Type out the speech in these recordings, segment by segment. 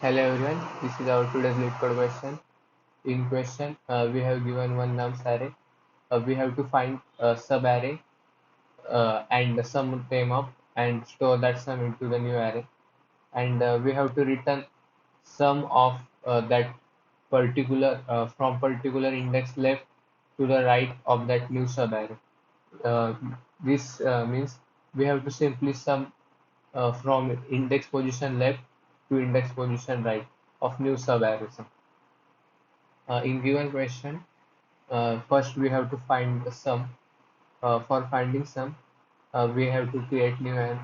Hello everyone, this is our today's LeetCode question. In question, we have given one nums array. We have to find a subarray and sum them up and store that sum into the new array. And we have to return sum of that particular from particular index left to the right of that new subarray. Uh, this means we have to simply sum from index position left to index position right of new subarrays. In given question, first we have to find the sum. For finding sum, we have to create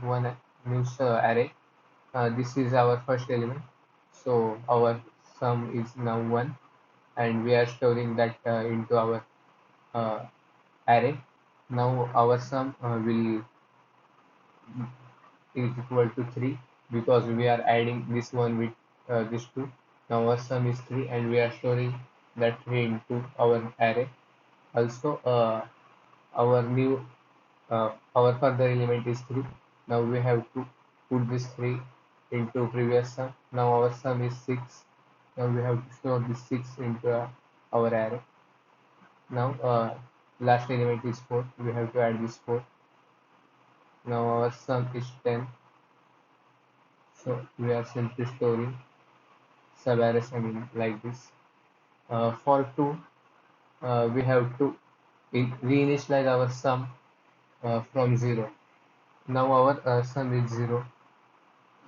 one new array. This is our first element. So our sum is now 1, and we are storing that into our uh, array. Now our sum will is equal to 3 because we are adding this one with this 2. Now our sum is 3 and we are storing that 3 into our array. Also, our new our further element is 3. Now we have to put this 3 into previous sum. Now our sum is 6. Now we have to store this 6 into our array. Now last element is 4. We have to add this 4. Now our sum is 10. So we are simply storing subarray sum in like this. For 2, we have to reinitialize our sum from 0. Now our sum is 0.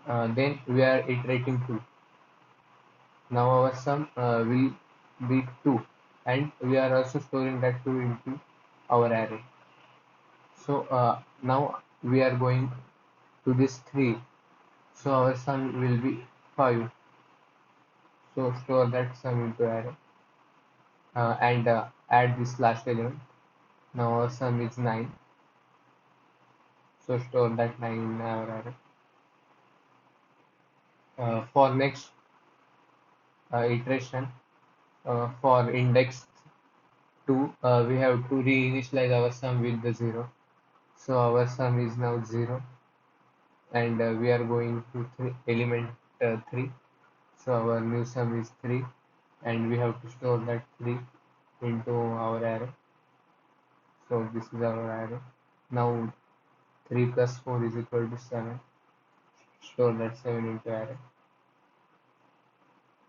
Then we are iterating 2. Now our sum will be 2, and we are also storing that 2 into our array. So now we are going to this 3. So our sum will be 5. So store that sum into array and add this last element. Now our sum is 9. So store that 9 in our array. For next iteration, for index 2, we have to reinitialize our sum with the 0. So our sum is now 0, and we are going to element 3. So our new sum is 3, and we have to store that 3 into our array. So this is our array. Now 3 plus 4 is equal to 7. Store that 7 into array.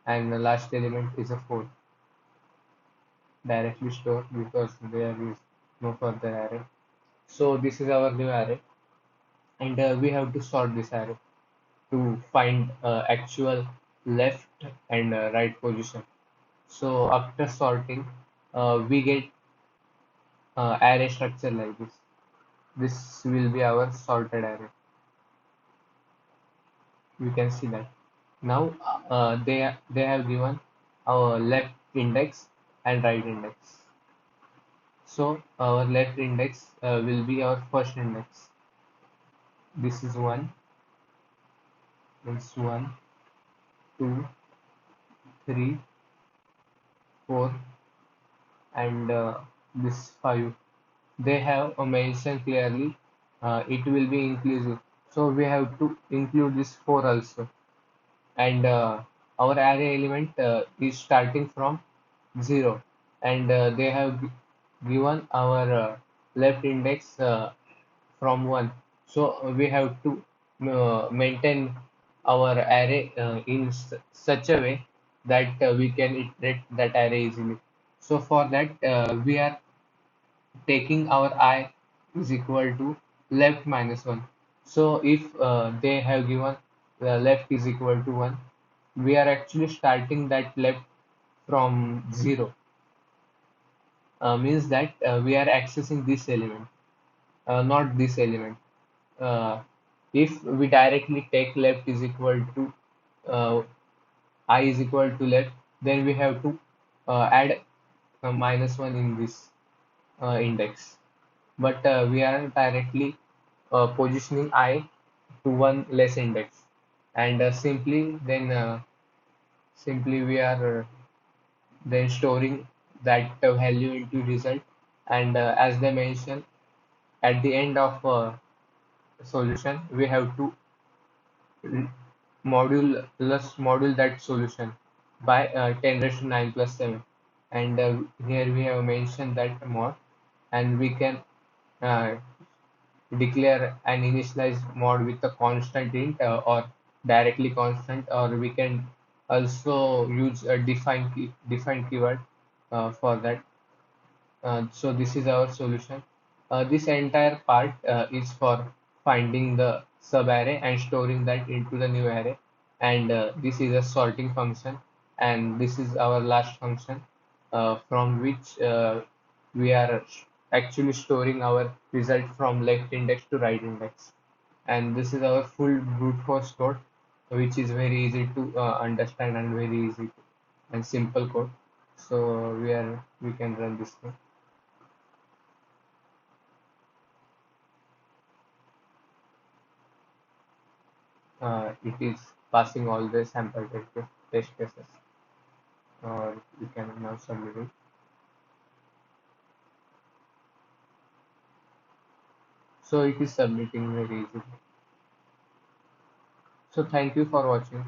And the last element is a 4. Directly store because there is no further array. So this is our new array, and we have to sort this array to find actual left and right position. So after sorting, we get array structure like this. This will be our sorted array. We can see that. Now they have given our left index and right index. So our left index will be our first index. This is 1, means 1, 2, 3, 4, and this 5. They have mentioned clearly it will be inclusive. So we have to include this 4 also. And our array element is starting from 0. And they have given our left index from 1. So we have to maintain our array in such a way that we can iterate that array easily. So for that, we are taking our I is equal to left minus 1. So if they have given the left is equal to 1, we are actually starting that left from 0. Means that we are accessing this element, not this element. Uh, if we directly take left is equal to I is equal to left, then we have to add minus 1 in this index. But we are directly positioning I to one less index, and simply we are then storing that value into result. And as they mentioned, at the end of solution we have to module that solution by 10 raised to 9 plus 7. And here we have mentioned that mod, and we can uh, declare an initialized mod with a constant int or directly constant, or we can also use a define keyword for that. So this is our solution. This entire part is for finding the subarray and storing that into the new array. And this is a sorting function. And this is our last function from which we are actually storing our result from left index to right index. And this is our full brute force code, which is very easy to understand and very easy and simple code. So we can run this thing. It is passing all the sample test cases, or you can now submit it. So it is submitting very easily. So thank you for watching.